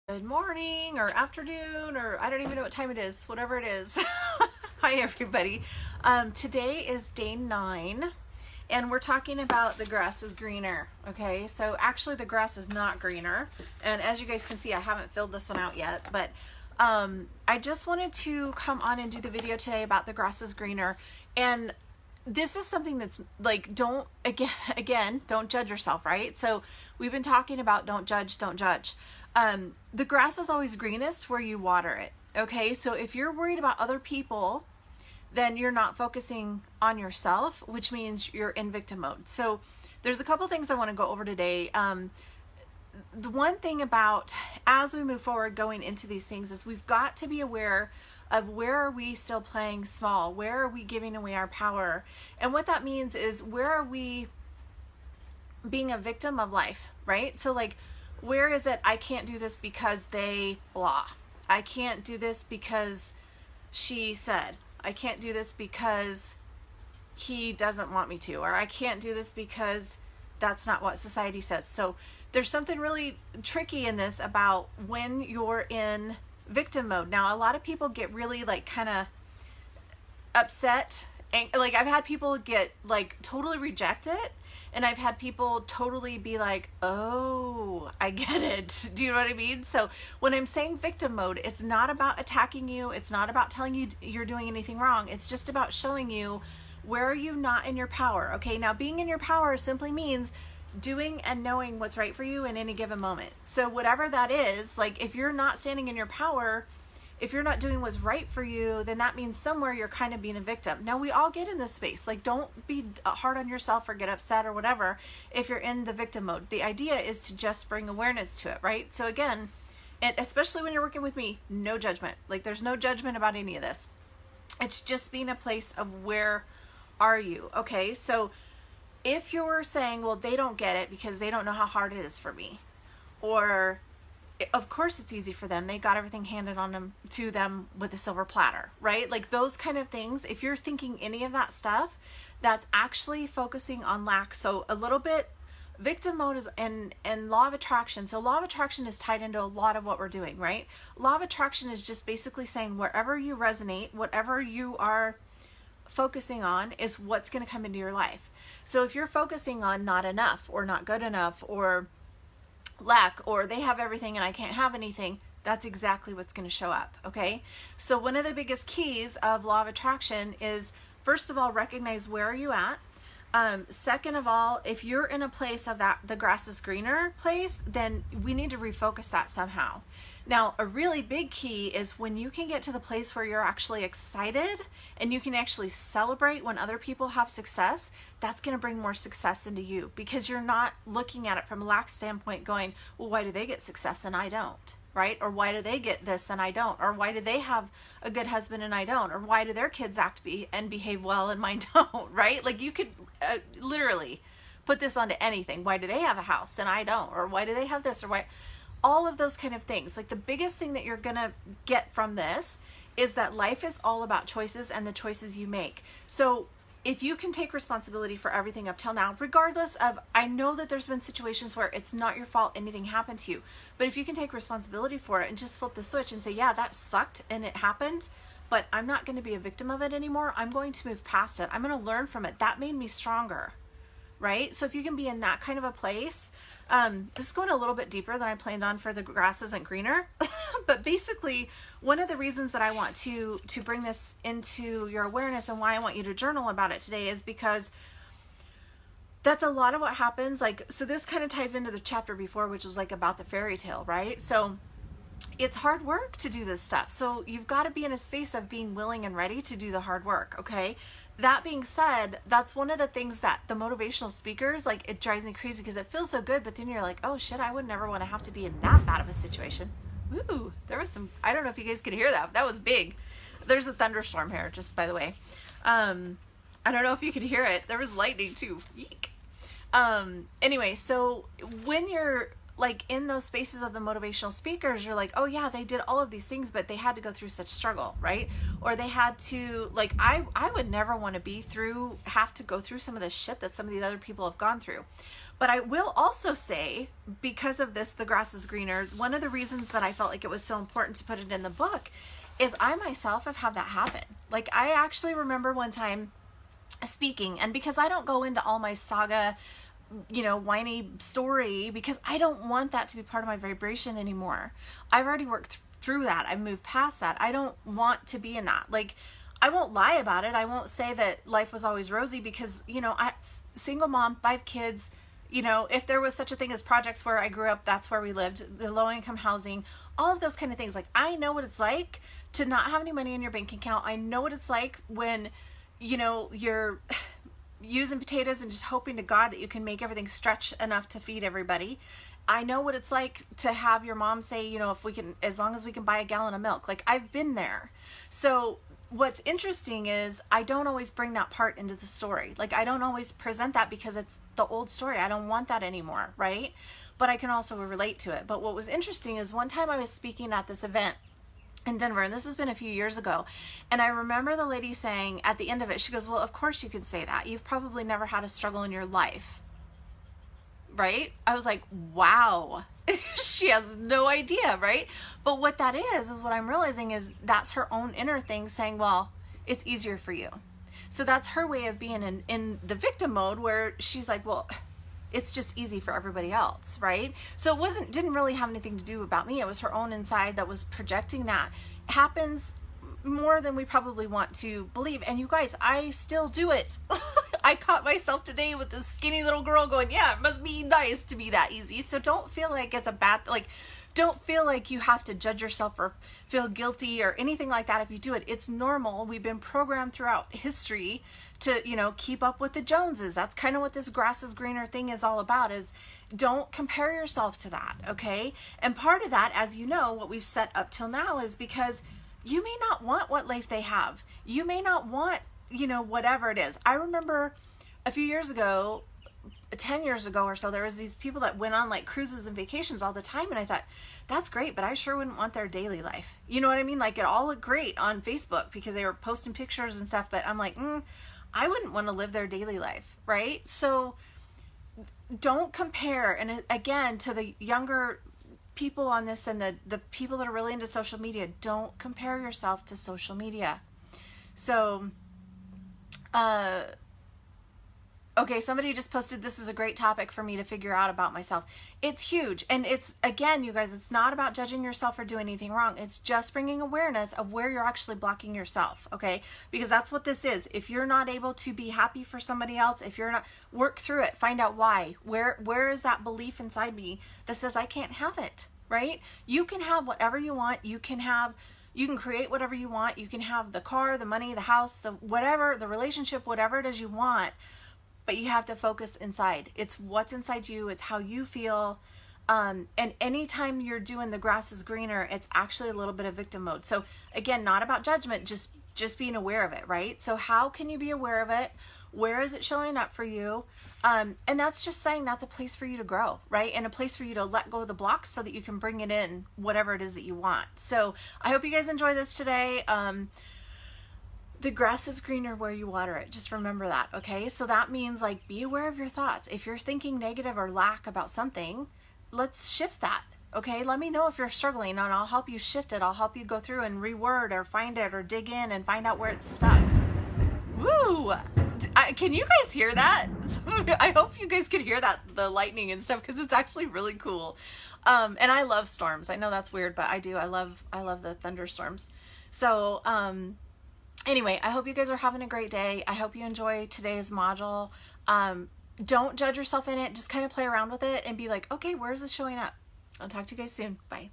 Good morning or afternoon, or I don't even know what time it is, whatever it is. Hi everybody. Today is day 9 and we're talking about the grass is greener. Okay, so actually the grass is not greener, and as you guys can see I haven't filled this one out yet, but I just wanted to come on and do the video today about the grass is greener. And this is something that's like, don't judge yourself, right? So we've been talking about don't judge. The grass is always greenest where you water it. Okay, so if you're worried about other people, then you're not focusing on yourself, which means you're in victim mode. So there's a couple things I want to go over today. The one thing about, as we move forward going into these things, is we've got to be aware of where are we still playing small, where are we giving away our power, and what that means is where are we being a victim of life, right? So like, where is it I can't do this because they blah, I can't do this because she said, I can't do this because he doesn't want me to, or I can't do this because that's not what society says. So there's something really tricky in this about when you're in victim mode. Now, a lot of people get really like kind of upset, and like I've had people get like totally reject it, and I've had people totally be like, oh, I get it. Do you know what I mean? So when I'm saying victim mode, it's not about attacking you, it's not about telling you you're doing anything wrong, it's just about showing you where are you not in your power. Okay, now being in your power simply means doing and knowing what's right for you in any given moment. So whatever that is, like if you're not standing in your power, if you're not doing what's right for you, then that means somewhere you're kind of being a victim. Now we all get in this space. Like, don't be hard on yourself or get upset or whatever if you're in the victim mode. The idea is to just bring awareness to it, right? So again, and especially when you're working with me, no judgment. Like there's no judgment about any of this. It's just being a place of where are you, okay? So if you're saying, well, they don't get it because they don't know how hard it is for me, or of course it's easy for them, they got everything handed on them to them with a silver platter, right? Like those kind of things, if you're thinking any of that stuff, that's actually focusing on lack. So a little bit victim mode is and law of attraction. So law of attraction is tied into a lot of what we're doing, right? Law of attraction is just basically saying wherever you resonate, whatever you are focusing on is what's going to come into your life. So if you're focusing on not enough or not good enough or lack or they have everything and I can't have anything, that's exactly what's going to show up. Okay, so one of the biggest keys of law of attraction is, first of all, recognize where are you at. Second of all, if you're in a place of that the grass is greener place, then we need to refocus that somehow. Now, a really big key is when you can get to the place where you're actually excited and you can actually celebrate when other people have success, that's going to bring more success into you, because you're not looking at it from a lack standpoint going, well, why do they get success and I don't? Right? Or why do they get this and I don't? Or why do they have a good husband and I don't? Or why do their kids act and behave well and mine don't? Right? Like you could literally put this onto anything. Why do they have a house and I don't? Or why do they have this? Or why? All of those kind of things. Like the biggest thing that you're gonna get from this is that life is all about choices and the choices you make. So if you can take responsibility for everything up till now, regardless of, I know that there's been situations where it's not your fault anything happened to you, but if you can take responsibility for it and just flip the switch and say, yeah, that sucked and it happened, but I'm not going to be a victim of it anymore. I'm going to move past it. I'm going to learn from it. That made me stronger, right? So if you can be in that kind of a place, this is going a little bit deeper than I planned on for the grass isn't greener, but basically one of the reasons that I want to bring this into your awareness and why I want you to journal about it today is because that's a lot of what happens. Like, so this kind of ties into the chapter before, which was like about the fairy tale, right? So it's hard work to do this stuff. So you've got to be in a space of being willing and ready to do the hard work. Okay. That being said, that's one of the things that the motivational speakers, like, it drives me crazy because it feels so good, but then you're like, oh shit, I would never want to have to be in that bad of a situation. Ooh, there was some, I don't know if you guys could hear that. That was big. There's a thunderstorm here, just by the way. I don't know if you could hear it. There was lightning too. Yeek. Anyway, so when you're like in those spaces of the motivational speakers, you're like, oh yeah, they did all of these things, but they had to go through such struggle, right? Or they had to, like, I would never want to have to go through some of the shit that some of these other people have gone through. But I will also say, because of this, the grass is greener, one of the reasons that I felt like it was so important to put it in the book is I myself have had that happen. Like, I actually remember one time speaking, and because I don't go into all my saga, whiny story, because I don't want that to be part of my vibration anymore. I've already worked through that. I've moved past that. I don't want to be in that. Like, I won't lie about it. I won't say that life was always rosy, because, single mom, 5 kids, if there was such a thing as projects where I grew up, that's where we lived, the low income housing, all of those kind of things. Like, I know what it's like to not have any money in your bank account. I know what it's like when, you're using potatoes and just hoping to God that you can make everything stretch enough to feed everybody. I know what it's like to have your mom say, if we can, as long as we can buy a gallon of milk. Like, I've been there. So what's interesting is I don't always bring that part into the story. Like, I don't always present that because it's the old story. I don't want that anymore, right? But I can also relate to it. But what was interesting is one time I was speaking at this event in Denver, and this has been a few years ago, and I remember the lady saying at the end of it, she goes, well, of course you can say that. You've probably never had a struggle in your life, right? I was like, wow. She has no idea, right? But what that is what I'm realizing is that's her own inner thing saying, well, it's easier for you. So that's her way of being in the victim mode, where she's like, well, it's just easy for everybody else, right? So it didn't really have anything to do about me. It was her own inside that was projecting that. It happens more than we probably want to believe. And you guys, I still do it. I caught myself today with this skinny little girl going, yeah, it must be nice to be that easy. So don't feel like it's a bad, don't feel like you have to judge yourself or feel guilty or anything like that if you do it. It's normal. We've been programmed throughout history to, keep up with the Joneses. That's kind of what this grass is greener thing is all about, is don't compare yourself to that, okay? And part of that, as you know, what we've set up till now is because you may not want what life they have. You may not want, whatever it is. I remember a few years ago, 10 years ago or so, there was these people that went on like cruises and vacations all the time, and I thought, that's great, but I sure wouldn't want their daily life. You know what I mean? Like, it all looked great on Facebook because they were posting pictures and stuff, but I'm like, I wouldn't want to live their daily life, right? So don't compare. And again, to the younger people on this and the people that are really into social media, don't compare yourself to social media. So, okay, somebody just posted, this is a great topic for me to figure out about myself. It's huge. And it's, again, you guys, it's not about judging yourself or doing anything wrong. It's just bringing awareness of where you're actually blocking yourself, okay? Because that's what this is. If you're not able to be happy for somebody else, if you're not, work through it, find out why. Where is that belief inside me that says I can't have it, right? You can have whatever you want. You can create whatever you want. You can have the car, the money, the house, the whatever, the relationship, whatever it is you want. But you have to focus inside. It's what's inside you. It's how you feel. And anytime you're doing the grass is greener, it's actually a little bit of victim mode. So again, not about judgment, just being aware of it, right? So how can you be aware of it? Where is it showing up for you? And that's just saying that's a place for you to grow, right? And a place for you to let go of the blocks so that you can bring it in, whatever it is that you want. So I hope you guys enjoy this today. The grass is greener where you water it. Just remember that, okay? So that means, like, be aware of your thoughts. If you're thinking negative or lack about something, let's shift that, okay? Let me know if you're struggling, and I'll help you shift it. I'll help you go through and reword or find it or dig in and find out where it's stuck. Woo! Can you guys hear that? I hope you guys could hear that, the lightning and stuff, because it's actually really cool. And I love storms. I know that's weird, but I do. I love the thunderstorms. So, anyway, I hope you guys are having a great day. I hope you enjoy today's module. Don't judge yourself in it. Just kind of play around with it and be like, okay, where is this showing up? I'll talk to you guys soon. Bye.